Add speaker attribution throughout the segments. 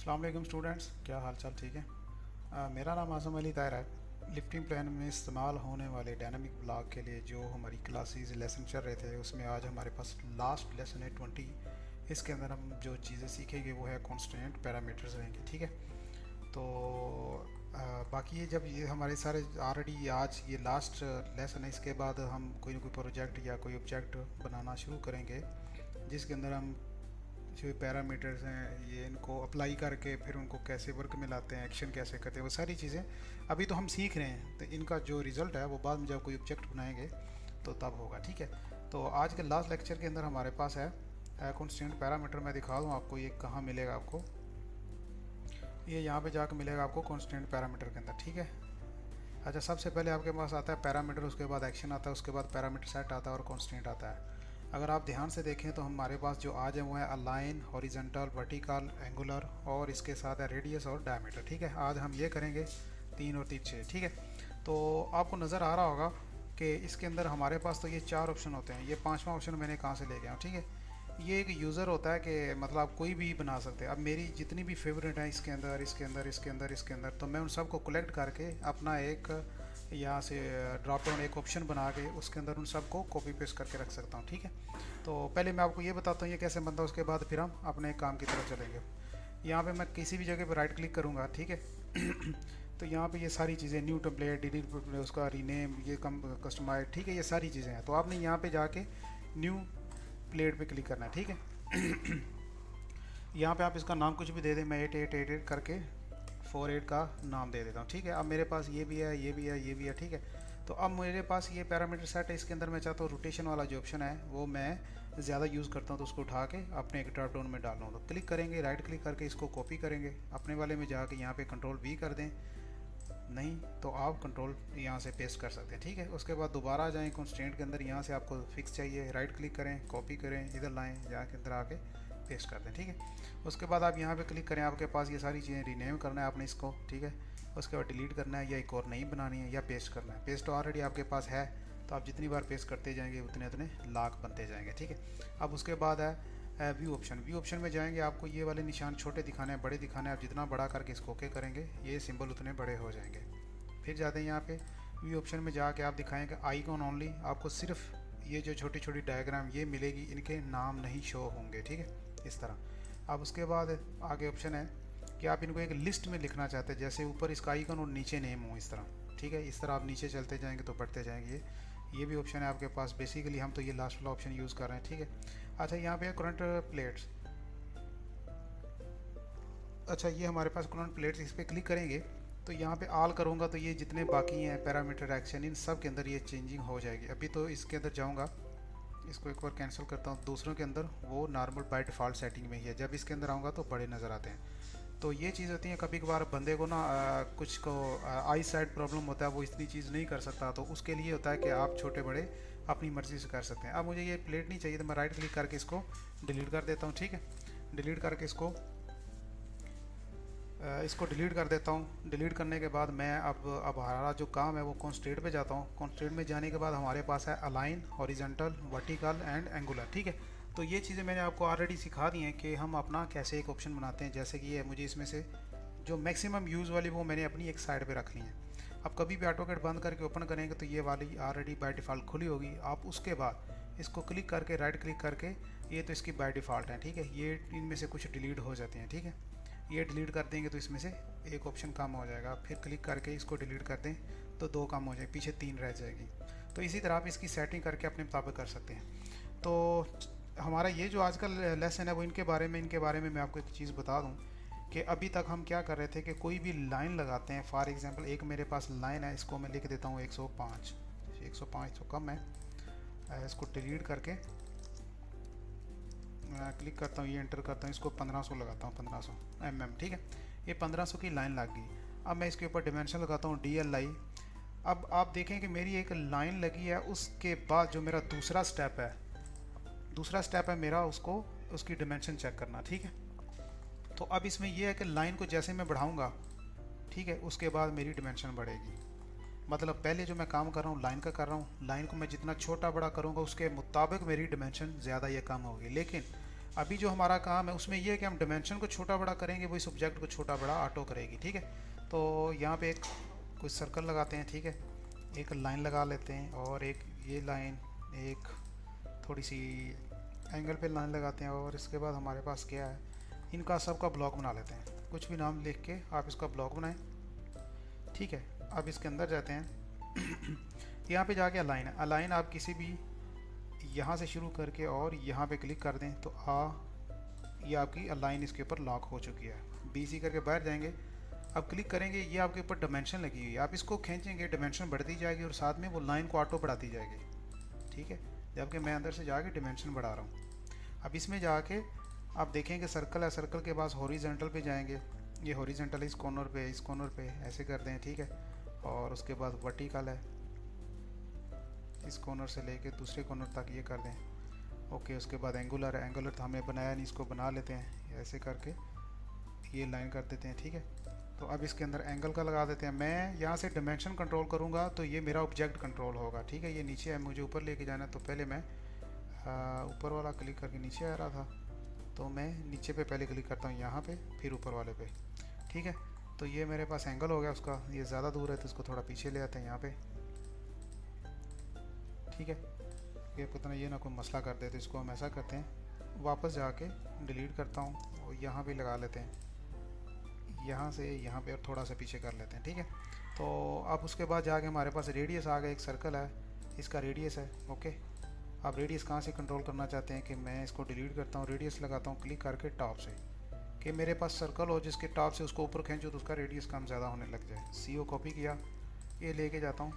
Speaker 1: अस्सलाम वालेकुम स्टूडेंट्स, क्या हाल चाल? ठीक है। मेरा नाम आज़म अली ताहिर है। लिफ्टिंग प्लान में इस्तेमाल होने वाले डायनामिक ब्लॉक के लिए जो हमारी क्लासेस लेसन चल रहे थे, उसमें आज हमारे पास लास्ट लेसन है 20। इसके अंदर हम जो चीज़ें सीखेंगे वो है कॉन्स्टेंट पैरामीटर्स रहेंगे। ठीक है। तो बाकी ये जब ये हमारे सारे ऑलरेडी आज ये लास्ट लेसन है, इसके बाद हम कोई ना कोई प्रोजेक्ट या कोई ऑब्जेक्ट बनाना शुरू करेंगे जिसके अंदर हम जो पैरामीटर्स हैं ये इनको अप्लाई करके फिर उनको कैसे वर्क में लाते हैं, एक्शन कैसे करते हैं, वो सारी चीज़ें अभी तो हम सीख रहे हैं। तो इनका जो रिज़ल्ट है वो बाद में जब कोई ऑब्जेक्ट बनाएंगे तो तब होगा। ठीक है। तो आज के लास्ट लेक्चर के अंदर हमारे पास है कॉन्स्टेंट पैरामीटर। मैं दिखा दूँ आपको ये कहाँ मिलेगा। आपको ये यहाँ पे जाकर मिलेगा आपको कॉन्स्टेंट पैरामीटर के अंदर। ठीक है। अच्छा, सबसे पहले आपके पास आता है पैरामीटर, उसके बाद एक्शन आता है, उसके बाद पैरामीटर सेट आता है और कॉन्स्टेंट आता है। अगर आप ध्यान से देखें तो हमारे पास जो आज है वो है अलाइन, हॉरिजॉन्टल, वर्टिकल, एंगुलर और इसके साथ है रेडियस और डायमीटर। ठीक है। आज हम ये करेंगे 3 और 3 6। ठीक है। तो आपको नज़र आ रहा होगा कि इसके अंदर हमारे पास तो ये 4 ऑप्शन होते हैं। ये 5वां ऑप्शन मैंने कहाँ से ले गया हूँ। ठीक है। ये एक यूज़र होता है कि मतलब आप कोई भी बना सकते हैं। अब मेरी जितनी भी फेवरेट हैं इसके अंदर इसके अंदर इसके अंदर इसके अंदर, तो मैं उन सबको कलेक्ट करके अपना एक यहाँ से ड्रॉप डाउन एक ऑप्शन बना के उसके अंदर उन सबको कॉपी पेस्ट करके रख सकता हूँ। ठीक है। तो पहले मैं आपको ये बताता हूँ ये कैसे बनता है, उसके बाद फिर हम अपने काम की तरफ चलेंगे। यहाँ पे मैं किसी भी जगह पर राइट क्लिक करूँगा। ठीक है। तो यहाँ पे ये सारी चीज़ें न्यू टेम्पलेट, डिलीट, उसका रीनेम, ये कस्टमाइज, ठीक है, ये सारी चीज़ें हैं। तो आपने यहाँ पे जाके न्यू प्लेट पे क्लिक करना है। ठीक है। यहाँ पे आप इसका नाम कुछ भी दे दें। मैं 8888 करके 48 का नाम दे देता हूँ। ठीक है। अब मेरे पास ये भी है, ये भी है, ये भी है। ठीक है। तो अब मेरे पास ये पैरामीटर सेट है। इसके अंदर मैं चाहता हूँ रोटेशन वाला जो ऑप्शन है वो मैं ज़्यादा यूज़ करता हूँ, तो उसको उठा के अपने एक ड्रॉप डाउन में डाल लूँ। तो क्लिक करेंगे, राइट क्लिक करके इसको कॉपी करेंगे, अपने वाले में जाके यहाँ पे कंट्रोल V कर दें। नहीं तो आप कंट्रोल यहाँ से पेस्ट कर सकते हैं। ठीक है। उसके बाद दोबारा आ जाएँ कॉन्स्टेंट के अंदर, यहाँ से आपको फिक्स चाहिए, राइट क्लिक करें, कॉपी करें, इधर लाएँ, जाके अंदर आके पेस्ट कर दें। ठीक है। उसके बाद आप यहाँ पे क्लिक करें, आपके पास ये सारी चीज़ें रीनेम करना है आपने इसको। ठीक है। उसके बाद डिलीट करना है या एक और नई बनानी है या पेस्ट करना है। पेस्ट तो ऑलरेडी आपके पास है, तो आप जितनी बार पेस्ट करते जाएंगे उतने उतने लाख बनते जाएंगे। ठीक है। अब उसके बाद है व्यू ऑप्शन। व्यू ऑप्शन में जाएंगे, आपको ये वाले निशान छोटे दिखाने हैं, बड़े दिखाने हैं। आप जितना बड़ा करके इसको ओके करेंगे ये सिंबल उतने बड़े हो जाएंगे। फिर जाते हैं यहाँ पे व्यू ऑप्शन में जाके आप दिखाएंगे आइकॉन ओनली। आपको सिर्फ ये जो छोटी छोटी डायग्राम ये मिलेगी, इनके नाम नहीं शो होंगे। ठीक है। इस तरह। अब उसके बाद आगे ऑप्शन है कि आप इनको एक लिस्ट में लिखना चाहते हैं, जैसे ऊपर इसका आइकन और नीचे नेम हो, इस तरह। ठीक है। इस तरह आप नीचे चलते जाएंगे तो बढ़ते जाएंगे। ये भी ऑप्शन है आपके पास। बेसिकली हम तो ये लास्ट वाला ऑप्शन यूज़ कर रहे हैं। ठीक है। अच्छा, यहाँ पे है करंट प्लेट्स। अच्छा, ये हमारे पास करंट प्लेट्स, इस पर क्लिक करेंगे तो यहाँ पे ऑल करूँगा तो ये जितने बाकी हैं पैरामीटर एक्शन, इन सब के अंदर ये चेंजिंग हो जाएगी। अभी तो इसके अंदर जाऊँगा, इसको एक बार कैंसिल करता हूँ। दूसरों के अंदर वो नॉर्मल बाय डिफ़ॉल्ट सेटिंग में ही है, जब इसके अंदर आऊँगा तो बड़े नज़र आते हैं। तो ये चीज़ होती है, कभी कभार बंदे को ना कुछ को आई साइड प्रॉब्लम होता है, वो इतनी चीज़ नहीं कर सकता, तो उसके लिए होता है कि आप छोटे बड़े अपनी मर्ज़ी से कर सकते हैं। अब मुझे ये प्लेट नहीं चाहिए तो मैं राइट क्लिक करके इसको डिलीट कर देता हूँ। ठीक है। डिलीट करके इसको डिलीट कर देता हूँ। डिलीट करने के बाद मैं अब हमारा जो काम है वो कॉन्स्टेंट पे जाता हूँ। कॉन्स्टेंट में जाने के बाद हमारे पास है align, horizontal, vertical and angular. ठीक है। तो ये चीज़ें मैंने आपको ऑलरेडी सिखा दी हैं कि हम अपना कैसे एक ऑप्शन बनाते हैं। जैसे कि ये मुझे इसमें से जो मैक्सिमम यूज़ वाली वो मैंने अपनी एक साइड पे रख ली है। अब कभी भी ऑटोकैड बंद करके ओपन करेंगे तो ये वाली ऑलरेडी बाय डिफ़ॉल्ट खुली होगी। आप उसके बाद इसको क्लिक करके राइट क्लिक करके, ये तो इसकी बाय डिफ़ॉल्ट है। ठीक है। ये इनमें से कुछ डिलीट हो जाते हैं। ठीक है। ये डिलीट कर देंगे तो इसमें से एक ऑप्शन कम हो जाएगा। फिर क्लिक करके इसको डिलीट कर दें तो 2 कम हो जाए, पीछे 3 रह जाएगी। तो इसी तरह आप इसकी सेटिंग करके अपने मुताबिक कर सकते हैं। तो हमारा ये जो आज का लेसन है वो इनके बारे में मैं आपको एक चीज़ बता दूं कि अभी तक हम क्या कर रहे थे कि कोई भी लाइन लगाते हैं। फॉर एग्जांपल एक मेरे पास लाइन है, इसको मैं लिख देता हूँ 105। 105 तो कम है, इसको डिलीट करके क्लिक करता हूँ, ये एंटर करता हूँ, इसको 1500 लगाता हूँ, 1500 mm। ठीक है। ये 1500 की लाइन लग गई। अब मैं इसके ऊपर डिमेंशन लगाता हूँ DLI। अब आप देखें कि मेरी एक लाइन लगी है, उसके बाद जो मेरा दूसरा स्टेप है मेरा उसको उसकी डिमेंशन चेक करना। ठीक है। तो अब इसमें यह है कि लाइन को जैसे मैं बढ़ाऊँगा, ठीक है, उसके बाद मेरी डिमेंशन बढ़ेगी। मतलब पहले जो मैं काम कर रहा हूँ लाइन का कर रहा हूँ, लाइन को मैं जितना छोटा बड़ा करूँगा उसके मुताबिक मेरी डिमेंशन ज़्यादा या कम होगी। लेकिन अभी जो हमारा काम है उसमें ये है कि हम डायमेंशन को छोटा बड़ा करेंगे, वो इस ऑब्जेक्ट को छोटा बड़ा ऑटो करेगी, ठीक है। तो यहाँ पे एक कुछ सर्कल लगाते हैं, ठीक है, एक लाइन लगा लेते हैं, और एक ये लाइन, एक थोड़ी सी एंगल पे लाइन लगाते हैं, और इसके बाद हमारे पास क्या है, इनका सबका ब्लॉक बना लेते हैं। कुछ भी नाम लिख के आप इसका ब्लॉक बनाएं, ठीक है। अब इसके अंदर जाते हैं यहाँ पे जाके अलाइन है, अलाइन आप किसी भी यहाँ से शुरू करके और यहाँ पे क्लिक कर दें तो ये आपकी अलाइन इसके ऊपर लॉक हो चुकी है। BC करके बाहर जाएंगे, अब क्लिक करेंगे, ये आपके ऊपर डायमेंशन लगी हुई है, आप इसको खींचेंगे, डायमेंशन बढ़ती जाएगी और साथ में वो लाइन को ऑटो बढ़ाती जाएगी, ठीक है। जबकि मैं अंदर से जाके डायमेंशन बढ़ा रहा हूँ। अब इसमें जाके आप देखेंगे सर्कल है, सर्कल के पास हॉरिजॉन्टल पे जाएंगे, ये हॉरिजॉन्टल इस कॉर्नर पे ऐसे कर दें, ठीक है। और उसके बाद वर्टिकल है, इस कॉर्नर से लेके दूसरे कॉर्नर तक ये कर दें, ओके। उसके बाद एंगुलर है, एंगुलर तो हमें बनाया नहीं, इसको बना लेते हैं, ऐसे करके ये लाइन कर देते हैं, ठीक है। तो अब इसके अंदर एंगल का लगा देते हैं। मैं यहाँ से डायमेंशन कंट्रोल करूँगा तो ये मेरा ऑब्जेक्ट कंट्रोल होगा, ठीक है। ये नीचे है, मुझे ऊपर लेके जाना है, तो पहले मैं ऊपर वाला क्लिक करके नीचे आ रहा था, तो मैं नीचे पे पहले क्लिक करता हूँ, यहाँ पे फिर ऊपर वाले पे, ठीक है। तो ये मेरे पास एंगल हो गया उसका, ये ज़्यादा दूर है तो इसको थोड़ा पीछे ले आते हैं यहाँ पे, ठीक है। ये पता नहीं, ये ना कोई मसला कर दे, तो इसको हम ऐसा करते हैं, वापस जाके डिलीट करता हूँ और यहाँ भी लगा लेते हैं, यहाँ से यहाँ पे और थोड़ा सा पीछे कर लेते हैं, ठीक है। तो अब उसके बाद जाके हमारे पास रेडियस आ गया, एक सर्कल है, इसका रेडियस है, ओके। आप रेडियस कहाँ से कंट्रोल करना चाहते हैं कि मैं इसको डिलीट करता हूँ, रेडियस लगाता हूँ क्लिक करके टॉप से, कि मेरे पास सर्कल हो जिसके टॉप से उसको ऊपर खींचो तो उसका रेडियस कम ज़्यादा होने लग जाए। CO कॉपी किया, ये लेके जाता हूँ,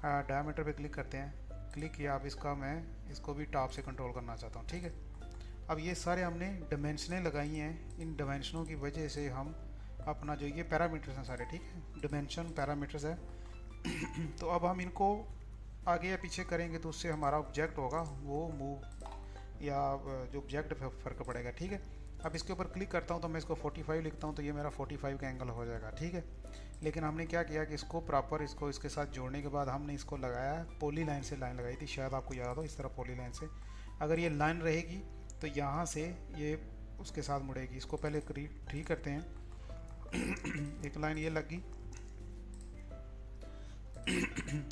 Speaker 1: डायमीटर पे क्लिक करते हैं, क्लिक किया। अब इसका मैं इसको भी टॉप से कंट्रोल करना चाहता हूँ, ठीक है। अब ये सारे हमने डायमेंशनें लगाई हैं, इन डायमेंशनों की वजह से हम अपना जो ये पैरामीटर्स हैं सारे, ठीक है, डायमेंशन पैरामीटर्स है तो अब हम इनको आगे या पीछे करेंगे तो उससे हमारा ऑब्जेक्ट होगा वो मूव या जो ऑब्जेक्ट फ़र्क पड़ेगा, ठीक है। अब इसके ऊपर क्लिक करता हूँ तो मैं इसको 45 लिखता हूँ, तो ये मेरा 45 का एंगल हो जाएगा, ठीक है। लेकिन हमने क्या किया कि इसको प्रॉपर इसको इसके साथ जोड़ने के बाद हमने इसको लगाया, पॉली लाइन से लाइन लगाई थी, शायद आपको याद हो, इस तरह पॉली लाइन से अगर ये लाइन रहेगी तो यहाँ से ये उसके साथ मुड़ेगी। इसको पहले ठीक करते हैं एक लाइन ये लग गई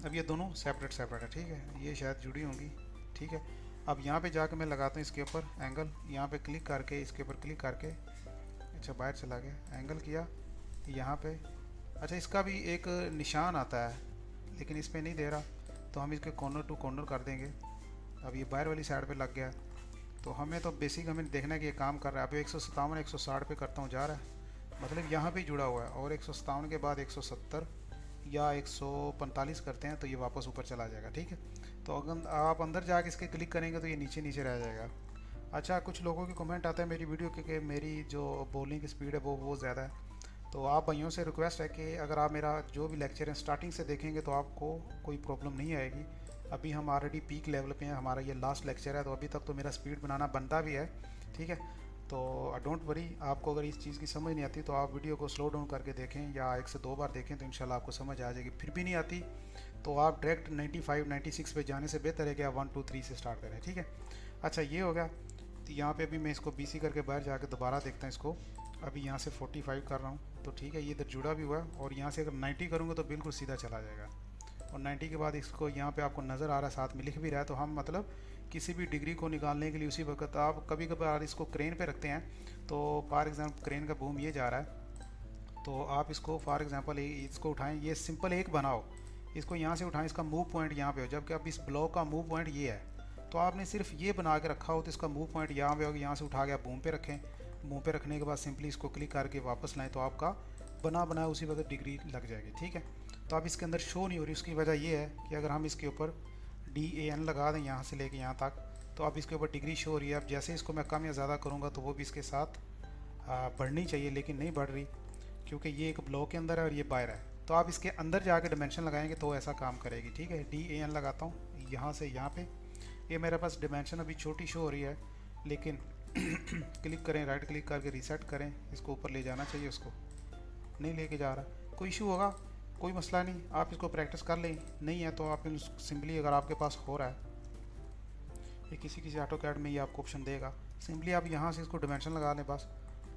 Speaker 1: अब ये दोनों सेपरेट है, ठीक है, ये शायद जुड़ी होंगी, ठीक है। अब यहाँ पे जाकर मैं लगाता हूँ इसके ऊपर एंगल, यहाँ पे क्लिक करके इसके ऊपर क्लिक करके, अच्छा बाहर चला गया, एंगल किया यहाँ पे। अच्छा इसका भी एक निशान आता है लेकिन इस पर नहीं दे रहा, तो हम इसके कॉर्नर टू कॉर्नर कर देंगे। अब ये बाहर वाली साइड पे लग गया, तो हमें तो बेसिक हमें देखना है कि ये काम कर रहा है। अब 157 160 पे करता हूँ, जा रहा है, मतलब यहाँ पे जुड़ा हुआ है, और 157 के बाद 170 या 145 करते हैं तो ये वापस ऊपर चला जाएगा, ठीक है। तो अगर आप अंदर जाके इसके क्लिक करेंगे तो ये नीचे नीचे रह जाएगा। अच्छा कुछ लोगों के कमेंट आता है मेरी वीडियो के कि मेरी जो बोलने की स्पीड है वो ज़्यादा है, तो आप भाइयों से रिक्वेस्ट है कि अगर आप मेरा जो भी लेक्चर है स्टार्टिंग से देखेंगे तो आपको कोई प्रॉब्लम नहीं आएगी। अभी हम ऑलरेडी पीक लेवल पे हैं, हमारा ये लास्ट लेक्चर है, तो अभी तक तो मेरा स्पीड बनाना बनता भी है, ठीक है। तो डोंट वरी, आपको अगर इस चीज़ की समझ नहीं आती तो आप वीडियो को स्लो डाउन करके देखें या 1 से 2 बार देखें तो इंशाल्लाह आपको समझ आ जाएगी। फिर भी नहीं आती तो आप डायरेक्ट 95 96 पे जाने से बेहतर है कि आप 1 2 3 से स्टार्ट करें, ठीक है। अच्छा ये हो गया, तो यहाँ पे अभी मैं इसको BC करके बाहर जाके दोबारा देखता हूँ इसको। अभी यहाँ से 45 कर रहा हूँ तो ठीक है, ये इधर जुड़ा भी हुआ है, और यहाँ से अगर 90 करूँगा तो बिल्कुल सीधा चला जाएगा। और 90 के बाद इसको यहाँ पे आपको नज़र आ रहा है, साथ में लिख भी रहा है, तो हम मतलब किसी भी डिग्री को निकालने के लिए उसी वक्त आप कभी कभार इसको क्रेन पे रखते हैं, तो फॉर एग्जांपल क्रेन का बूम ये जा रहा है तो आप इसको फॉर एग्जांपल इसको उठाएं, ये सिंपल एक बनाओ, इसको यहाँ से उठाएं, इसका मूव पॉइंट यहाँ पे हो, जबकि अब इस ब्लॉक का मूव पॉइंट ये है, तो आपने सिर्फ ये बना के रखा हो तो इसका मूव पॉइंट यहाँ पे होगा, यहाँ से उठा के आप बूम पे रखें, बूम पे रखने के बाद सिंपली इसको क्लिक करके वापस लाएँ तो आपका बना बनाया उसी वक्त डिग्री लग जाएगी, ठीक है। तो अब इसके अंदर शो नहीं हो रही, उसकी वजह ये है कि अगर हम इसके ऊपर DAN लगा दें यहाँ से लेके यहाँ तक, तो अब इसके ऊपर डिग्री शो हो रही है। अब जैसे इसको मैं कम या ज़्यादा करूँगा तो वो भी इसके साथ बढ़नी चाहिए, लेकिन नहीं बढ़ रही क्योंकि ये एक ब्लॉक के अंदर है और ये बाहर है। तो आप इसके अंदर जाके डायमेंशन लगाएंगे तो ऐसा काम करेगी, ठीक है। DAN लगाता हूँ यहाँ से यहाँ पे, ये मेरे पास डायमेंशन अभी छोटी शो हो रही है, लेकिन क्लिक करें, राइट क्लिक करके रीसेट करें, इसको ऊपर ले जाना चाहिए, उसको नहीं लेके जा रहा, कोई इशू होगा कोई मसला नहीं, आप इसको प्रैक्टिस कर लें, नहीं है तो आप सिंपली अगर आपके पास हो रहा है, ये किसी ऑटो कैड में ये आपको ऑप्शन देगा, सिंपली आप यहाँ से इसको डिमेंशन लगा लें बस।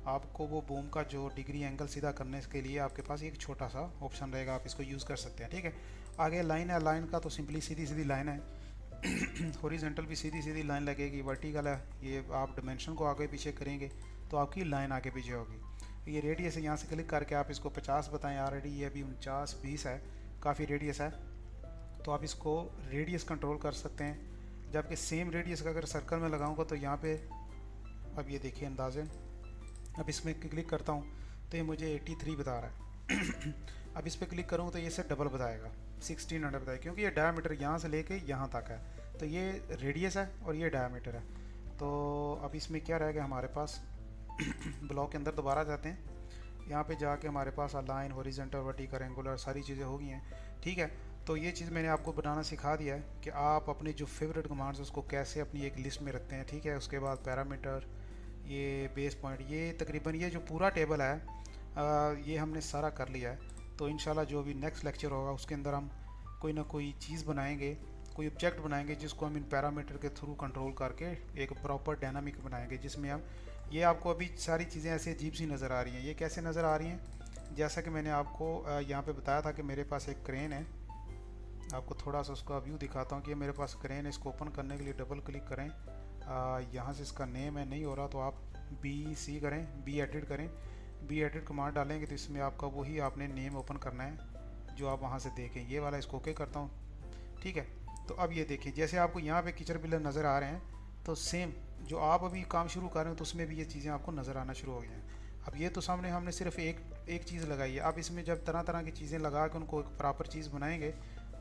Speaker 1: आपको वो बूम का जो डिग्री एंगल सीधा करने के लिए आपके पास एक छोटा सा ऑप्शन रहेगा, आप इसको यूज़ कर सकते हैं। ठीक है, आगे लाइन है, लाइन का तो सिंपली सीधी सीधी लाइन है। हॉरिजॉन्टल भी सीधी सीधी लाइन लगेगी, वर्टिकल है, ये आप डिमेंशन को आगे पीछे करेंगे तो आपकी लाइन आगे पीछे होगी। ये रेडियस है, यहाँ से क्लिक करके आप इसको 50 बताएं, ऑलरेडी ये अभी 49-20 है, काफ़ी रेडियस है, तो आप इसको रेडियस कंट्रोल कर सकते हैं। जबकि सेम रेडियस का अगर सर्कल में लगाऊंगा तो यहाँ पे अब ये देखिए अंदाज़न, अब इसमें क्लिक करता हूँ तो ये मुझे 83 बता रहा है। अब इस पर क्लिक करूँ तो ये से डबल बताएगा, 1600 बताएगा, क्योंकि ये डायमीटर यहाँ से लेके यहाँ तक है, तो ये रेडियस है और ये डायमीटर है। तो अब इसमें क्या रहेगा हमारे पास, ब्लॉक के अंदर दोबारा जाते हैं, यहाँ पे जाके हमारे पास लाइन, हॉरिजॉन्टल, वर्टिकल, एंगुलर सारी चीज़ें हो गई हैं। ठीक है, तो ये चीज़ मैंने आपको बनाना सिखा दिया है कि आप अपने जो फेवरेट कमांड्स उसको कैसे अपनी एक लिस्ट में रखते हैं। ठीक है, उसके बाद पैरामीटर, ये बेस पॉइंट, ये तकरीबन ये जो पूरा टेबल है ये हमने सारा कर लिया है। तो इंशाल्लाह जो भी नेक्स्ट लेक्चर होगा उसके अंदर हम कोई ना कोई चीज़ बनाएंगे, कोई ऑब्जेक्ट बनाएंगे जिसको हम इन पैरामीटर के थ्रू कंट्रोल करके एक प्रॉपर डायनामिक बनाएंगे, जिसमें हम ये आपको अभी सारी चीज़ें ऐसे अजीब सी नज़र आ रही हैं। ये कैसे नज़र आ रही हैं, जैसा कि मैंने आपको यहाँ पे बताया था कि मेरे पास एक क्रेन है, आपको थोड़ा सा उसका व्यू दिखाता हूँ कि मेरे पास क्रेन है। इसको ओपन करने के लिए डबल क्लिक करें, यहाँ से इसका नेम है, नहीं हो रहा तो आप BC करें, बी एडिट करें, बी एडिट कमांड डालेंगे तो इसमें आपका वही आपने नेम ओपन करना है जो आप वहाँ से देखें। ये वाला इसको ओके करता हूँ। ठीक है, तो अब ये देखिए जैसे आपको यहाँ पे कीचड़ पिलर नज़र आ रहे हैं, तो सेम जो आप अभी काम शुरू कर रहे हो तो उसमें भी ये चीज़ें आपको नज़र आना शुरू हो गई हैं। अब ये तो सामने हमने सिर्फ एक चीज़ लगाई है, अब इसमें जब तरह तरह की चीज़ें लगा के उनको एक प्रॉपर चीज़ बनाएंगे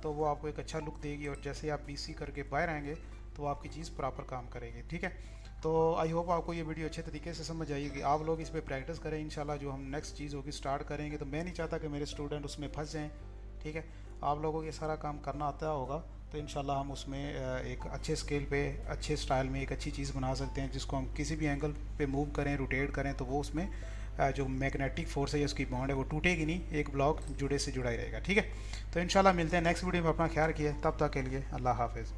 Speaker 1: तो वो आपको एक अच्छा लुक देगी, और जैसे आप BC करके बाहर आएंगे तो आपकी चीज़ प्रॉपर काम करेगी। ठीक है, तो आई होप आपको ये वीडियो अच्छे तरीके से समझ आएगी। आप लोग इस पर प्रैक्टिस करें, इंशाल्लाह जो हम नेक्स्ट चीज़ होगी स्टार्ट करेंगे तो मैं नहीं चाहता कि मेरे स्टूडेंट उसमें फंस जाएँ। ठीक है, आप लोगों को ये सारा काम करना आता होगा तो इंशाल्लाह हम उसमें एक अच्छे स्केल पे, अच्छे स्टाइल में एक अच्छी चीज़ बना सकते हैं, जिसको हम किसी भी एंगल पे मूव करें, रोटेट करें तो वो उसमें जो मैग्नेटिक फोर्स है या उसकी बॉन्ड है वो टूटेगी नहीं, एक ब्लॉक जुड़े से जुड़ा ही रहेगा। ठीक है, तो इंशाल्लाह मिलते हैं नेक्स्ट वीडियो में। अपना ख्याल रखिए, तब तक के लिए अल्लाह हाफिज़।